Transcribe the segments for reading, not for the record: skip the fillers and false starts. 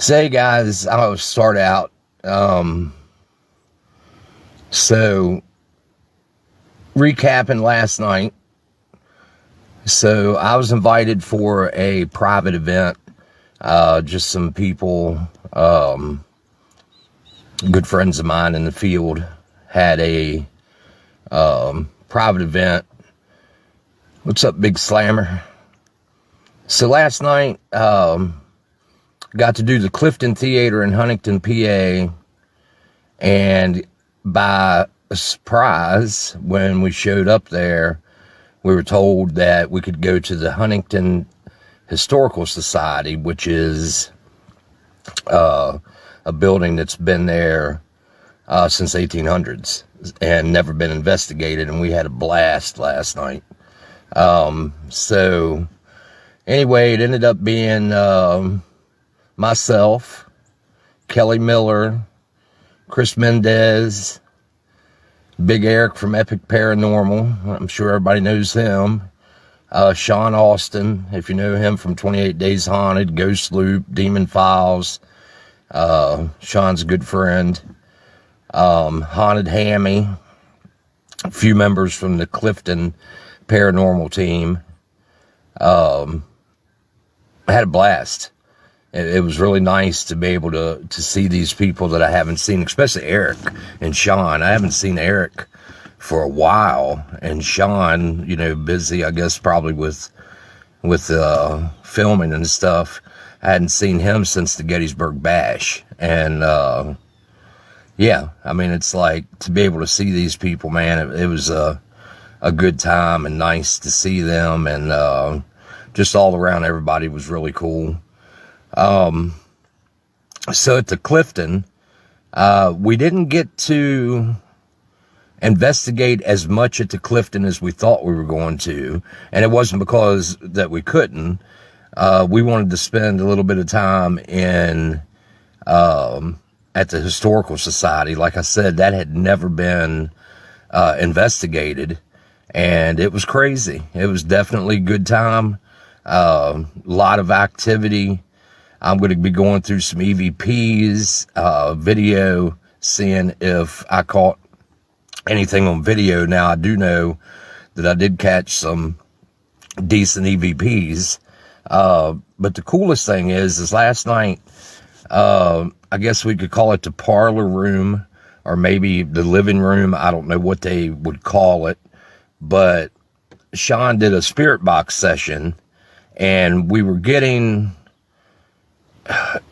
So, hey guys, I'll start out. So, recapping last night. So, I was invited for a private event. Just some people, good friends of mine in the field, had a private event. What's up, Big Slammer? So, last night, got to do the Clifton Theater in Huntington, PA, and by surprise, when we showed up there, we were told that we could go to the Huntington Historical Society, which is a building that's been there since 1800s and never been investigated, and we had a blast last night. So anyway, it ended up being myself, Kelly Miller, Chris Mendez, Big Eric from Epic Paranormal. I'm sure everybody knows him. Sean Austin, if you know him from 28 Days Haunted, Ghost Loop, Demon Files. Sean's a good friend. Haunted Hammy. A few members from the Clifton Paranormal team. I had a blast. It was really nice to be able to see these people that I haven't seen, especially Eric and Sean. I haven't seen Eric for a while, and Sean, busy, I guess, probably with filming and stuff. I hadn't seen him since the Gettysburg Bash, and yeah, I mean, it's like to be able to see these people, man. It was a good time and nice to see them, and just all around, everybody was really cool. So at the Clifton, we didn't get to investigate as much at the Clifton as we thought we were going to. And it wasn't because that we couldn't. We wanted to spend a little bit of time at the Historical Society. Like I said, that had never been, investigated, and it was crazy. It was definitely a good time. A lot of activity. I'm going to be going through some EVPs, video, seeing if I caught anything on video. Now, I do know that I did catch some decent EVPs. But the coolest thing is last night, I guess we could call it the parlor room or maybe the living room. I don't know what they would call it. But Sean did a spirit box session, and we were getting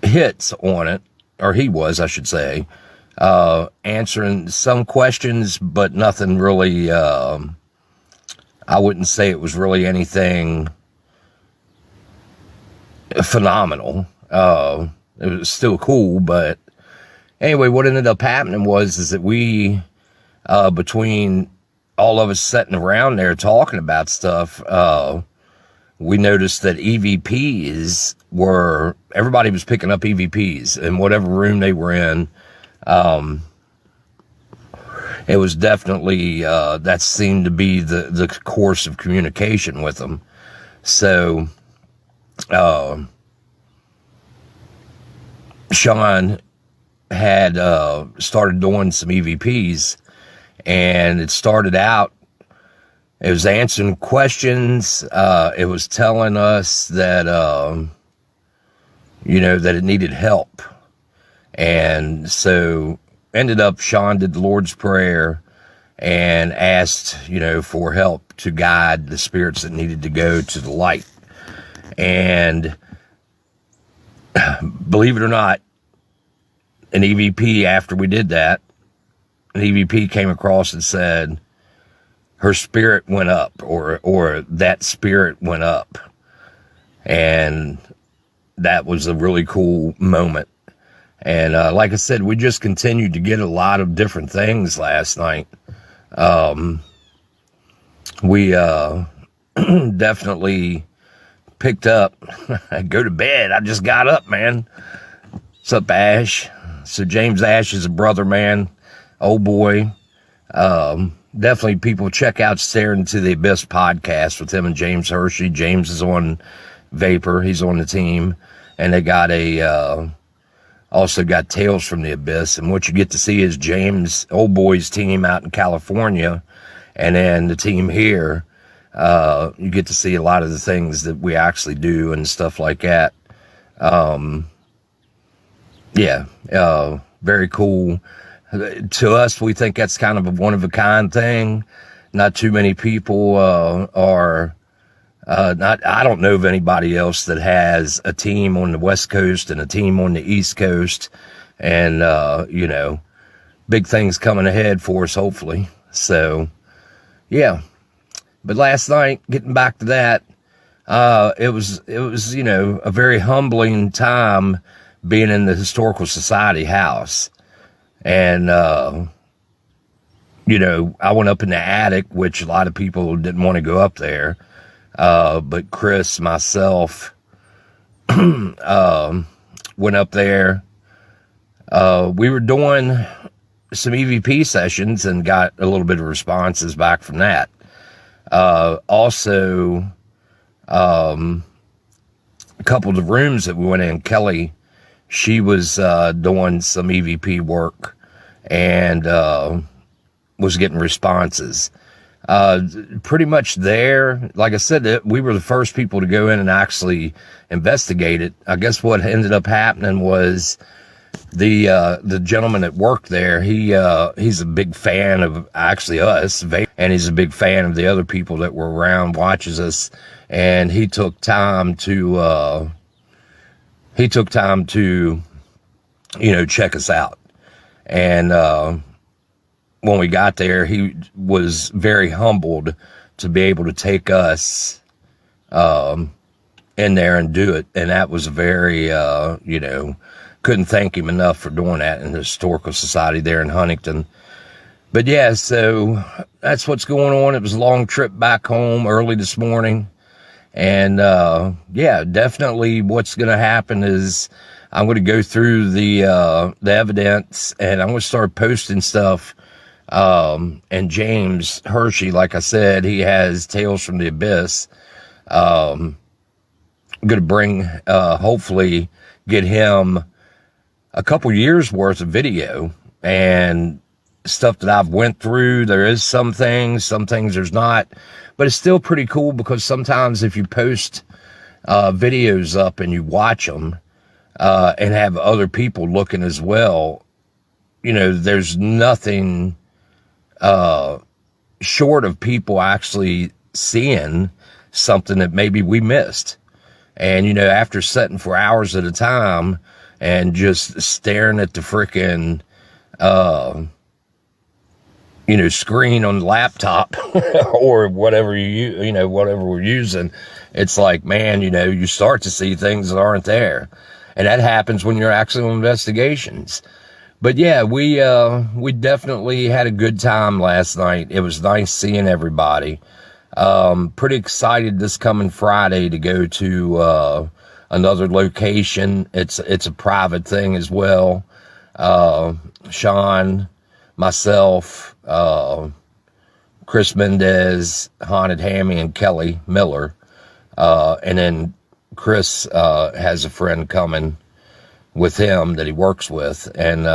hits on it, or he was, I should say, answering some questions, but nothing really, I wouldn't say it was really anything phenomenal. It was still cool, but anyway, what ended up happening is that we, between all of us sitting around there talking about stuff, we noticed that EVPs everybody was picking up EVPs in whatever room they were in. It was definitely, that seemed to be the course of communication with them. So, Sean had, started doing some EVPs, and it started out, it was answering questions. It was telling us that, that it needed help. And so ended up, Sean did the Lord's Prayer and asked, for help to guide the spirits that needed to go to the light. And believe it or not, an EVP, after we did that, an EVP came across and said, her spirit went up, or that spirit went up. And that was a really cool moment. And like I said, we just continued to get a lot of different things last night. We definitely picked up. Go to bed. I just got up, man. What's up, Ash? So James Ash is a brother, man. Old boy. Definitely people check out Staring Into the Abyss podcast with him and James Hershey. James is on Vapor. He's on the team. And they got a also got Tales from the Abyss. And what you get to see is James, old boy's team out in California, and then the team here. You get to see a lot of the things that we actually do and stuff like that. Very cool. To us, we think that's kind of a one-of-a-kind thing. Not too many people are I don't know of anybody else that has a team on the West Coast and a team on the East Coast. And, big things coming ahead for us, hopefully. So, yeah. But last night, getting back to that, it was, a very humbling time being in the Historical Society house. And, I went up in the attic, which a lot of people didn't want to go up there. But Chris, myself, went up there. We were doing some EVP sessions and got a little bit of responses back from that. Also, a couple of the rooms that we went in, Kelly, she was doing some EVP work and was getting responses. Pretty much there, like I said, we were the first people to go in and actually investigate it. I guess what ended up happening was the gentleman that worked there, he's a big fan of actually us, and he's a big fan of the other people that were around, watches us, and he took time to check us out. And when we got there, he was very humbled to be able to take us in there and do it. And that was very, couldn't thank him enough for doing that in the Historical Society there in Huntington. But yeah, so that's what's going on. It was a long trip back home early this morning. And definitely what's going to happen is I'm going to go through the evidence, and I'm going to start posting stuff. And James Hershey, like I said, he has Tales from the Abyss. I'm going to bring, hopefully get him a couple years worth of video and stuff that I've went through. There is some things there's not, but it's still pretty cool because sometimes if you post, videos up and you watch them, and have other people looking as well, there's nothing, short of people actually seeing something that maybe we missed. And, after sitting for hours at a time and just staring at the frickin', screen on the laptop or whatever whatever we're using, it's like, man, you start to see things that aren't there. And that happens when you're actually on investigations. But yeah, we definitely had a good time last night. It was nice seeing everybody. Pretty excited this coming Friday to go to, another location. It's a private thing as well. Sean, myself, Chris Mendez, Haunted Hammy, and Kelly Miller. And then Chris, has a friend coming with him that he works with, and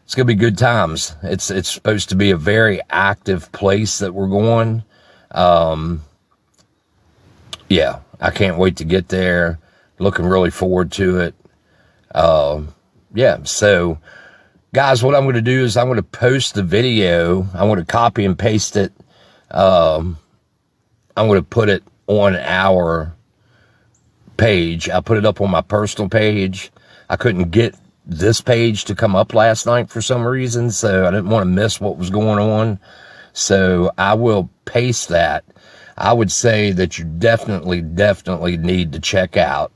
it's gonna be good times. It's supposed to be a very active place that we're going. Yeah, I can't wait to get there. Looking really forward to it. So guys, what I'm going to do is I'm going to post the video. I'm going to copy and paste it. I'm going to put it on our page. I put it up on my personal page. I couldn't get this page to come up last night for some reason, so I didn't want to miss what was going on. So I will paste that. I would say that you definitely need to check out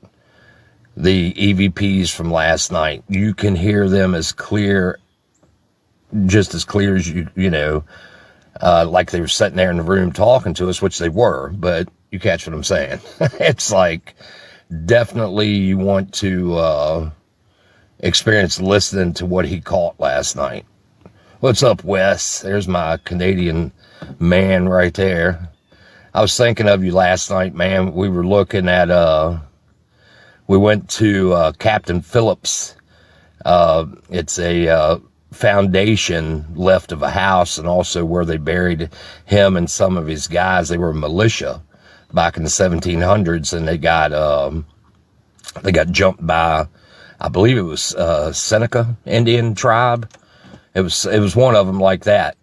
the EVPs from last night. You can hear them as clear, just as clear as like they were sitting there in the room talking to us, which they were, but you catch what I'm saying. It's like, definitely you want to experience listening to what he caught last night. What's up, Wes? There's my Canadian man right there. I was thinking of you last night, man. We were looking at, we went to Captain Phillips It's a foundation left of a house, and also where they buried him and some of his guys. They were militia back in the 1700s, and they got jumped by, I believe it was Seneca Indian tribe. It was one of them like that.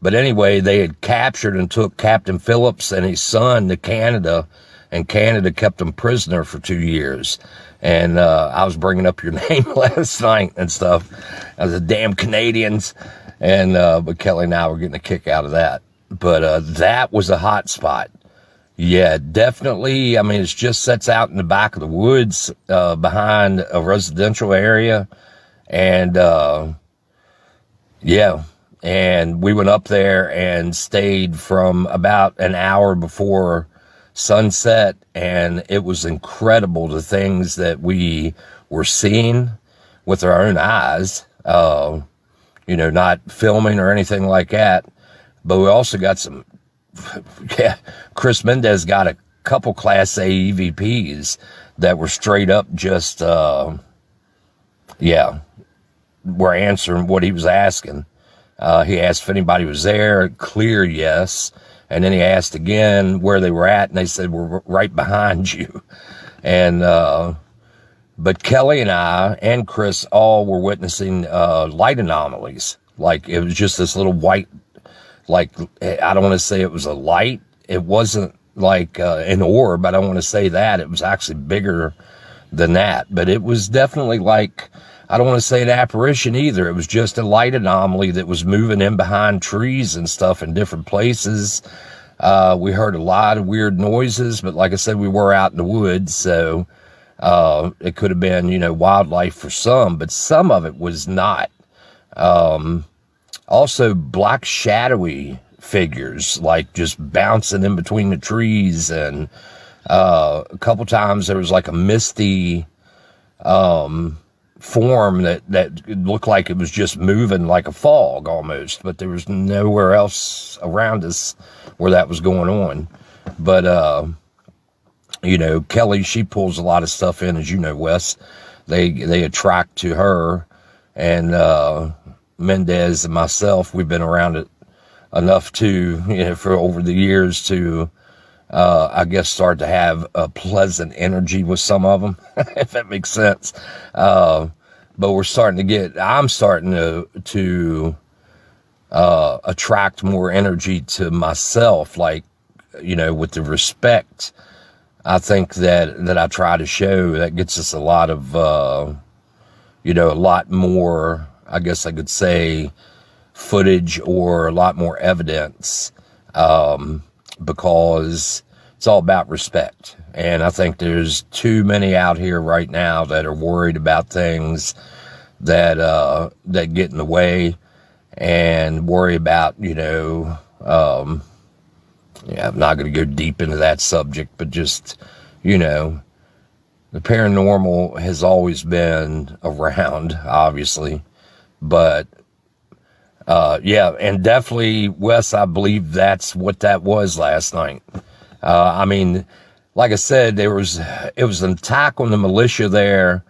But anyway, they had captured and took Captain Phillips and his son to Canada, and Canada kept him prisoner for 2 years. And I was bringing up your name last night and stuff. I was the damn Canadians. And but Kelly and I were getting a kick out of that. But that was a hot spot. Yeah, definitely. I mean, it just sets out in the back of the woods behind a residential area. And yeah, and we went up there and stayed from about an hour before sunset, and it was incredible, the things that we were seeing with our own eyes, not filming or anything like that. But we also got some, yeah, Chris Mendez got a couple Class A EVPs that were straight up just, were answering what he was asking. He asked if anybody was there, clear yes. And then he asked again where they were at, and they said, we're right behind you. And, but Kelly and I and Chris all were witnessing, light anomalies. Like, it was just this little white, like, I don't want to say it was a light. It wasn't like, an orb. I don't want to say that. It was actually bigger than that, but it was definitely like, I don't want to say an apparition either. It was just a light anomaly that was moving in behind trees and stuff in different places. We heard a lot of weird noises, but like I said, we were out in the woods, so it could have been, wildlife for some, but some of it was not. Also, black shadowy figures, like just bouncing in between the trees, and a couple times there was like a misty form that looked like it was just moving like a fog almost, but there was nowhere else around us where that was going on. But Kelly, she pulls a lot of stuff in, as you know, Wes. They attract to her, and Mendez and myself, we've been around it enough to, for over the years to I guess start to have a pleasant energy with some of them, if that makes sense. But I'm starting to attract more energy to myself, like, with the respect I think that I try to show. That gets us a lot of, a lot more, I guess I could say, footage or a lot more evidence, because it's all about respect. And I think there's too many out here right now that are worried about things that get in the way, and worry about, I'm not going to go deep into that subject, but just, the paranormal has always been around, obviously, but and definitely, Wes, I believe that's what that was last night. I mean, like I said, it was an attack on the militia there.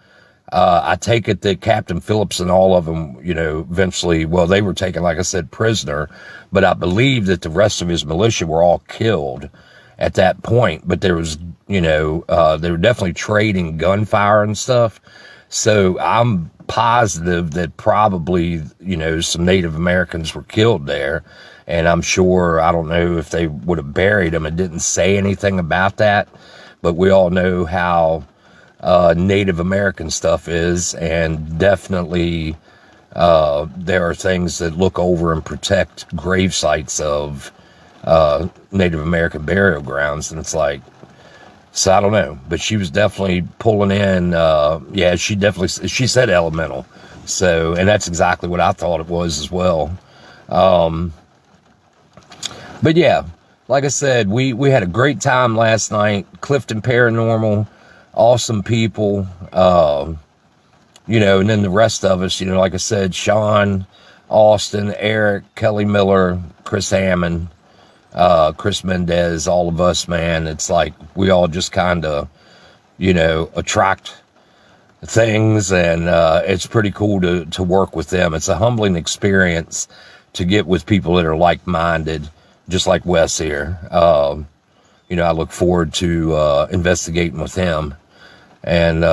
I take it that Captain Phillips and all of them, eventually, they were taken, like I said, prisoner, but I believe that the rest of his militia were all killed at that point. But there was, they were definitely trading gunfire and stuff. So I'm positive that probably, some Native Americans were killed there. And I'm sure, I don't know if they would have buried them. It didn't say anything about that, but we all know how Native American stuff is, and definitely there are things that look over and protect grave sites of Native American burial grounds, and it's like, so I don't know, but she was definitely pulling in, she said elemental, so, and that's exactly what I thought it was as well. But yeah, like I said, we had a great time last night. Clifton Paranormal, awesome people, and then the rest of us, like I said, Sean, Austin, Eric, Kelly Miller, Chris Hammond, Chris Mendez, all of us, man. It's like we all just kind of, attract things, and it's pretty cool to work with them. It's a humbling experience to get with people that are like-minded, just like Wes here. You know, I look forward to investigating with him. And,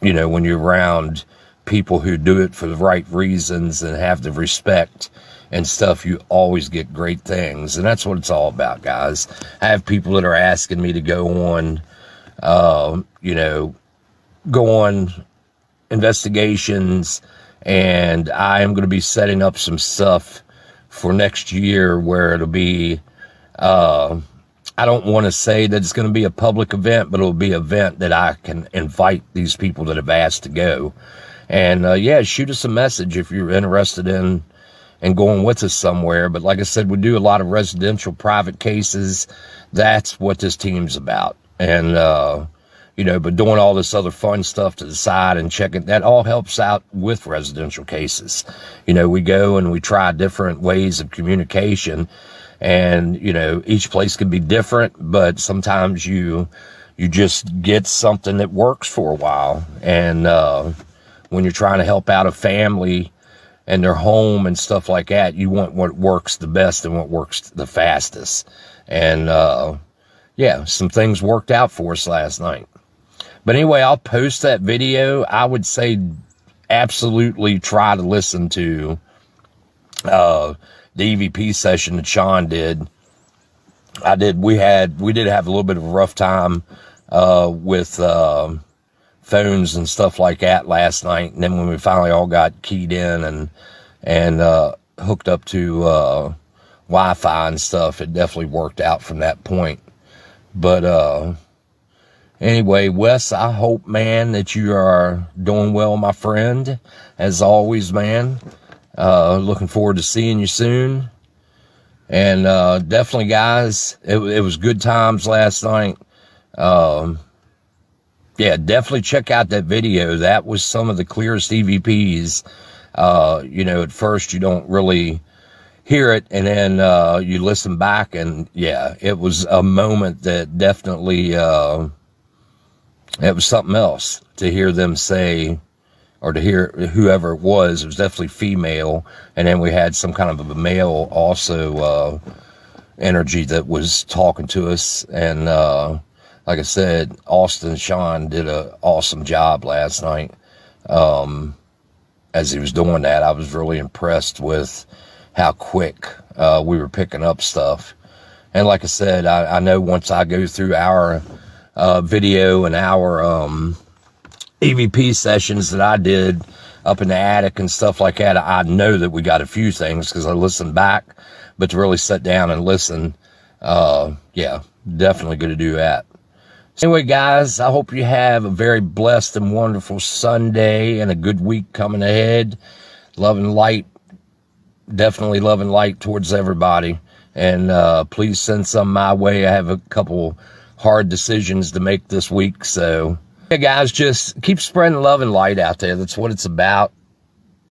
you know, when you're around people who do it for the right reasons and have the respect and stuff, you always get great things. And that's what it's all about, guys. I have people that are asking me to go on, you know, go on investigations, and I am going to be setting up some stuff for next year where it'll be, I don't want to say that it's going to be a public event, but it'll be an event that I can invite these people that have asked to go. And yeah, shoot us a message if you're interested in going with us somewhere. But like I said, we do a lot of residential private cases. That's what this team's about. And, you know, but doing all this other fun stuff to the side and checking, that all helps out with residential cases. You know, we go and we try different ways of communication, and, you know, each place can be different, but sometimes you just get something that works for a while. And, when you're trying to help out a family and their home and stuff like that, you want what works the best and what works the fastest. And, yeah, some things worked out for us last night. But anyway, I'll post that video. I would say absolutely try to listen to the EVP session that Sean did. We did have a little bit of a rough time with phones and stuff like that last night. And then when we finally all got keyed in and hooked up to Wi-Fi and stuff, it definitely worked out from that point. But anyway, Wes, I hope, man, that you are doing well, my friend. As always, man. Looking forward to seeing you soon. And definitely, guys, it was good times last night. Yeah, definitely check out that video. That was some of the clearest EVPs. You know, at first you don't really hear it, and then you listen back, and yeah, it was a moment that definitely, it was something else to hear them say, or to hear whoever it was definitely female. And then we had some kind of a male also, energy that was talking to us. And, like I said, Austin and Sean did an awesome job last night. As he was doing that, I was really impressed with how quick, we were picking up stuff. And like I said, I know once I go through our, video and our, EVP sessions that I did up in the attic and stuff like that, I know that we got a few things because I listened back. But to really sit down and listen, yeah, definitely going to do that. So anyway, guys, I hope you have a very blessed and wonderful Sunday and a good week coming ahead. Love and light, definitely love and light towards everybody. And please send some my way. I have a couple hard decisions to make this week, so... Hey guys, just keep spreading love and light out there. That's what it's about.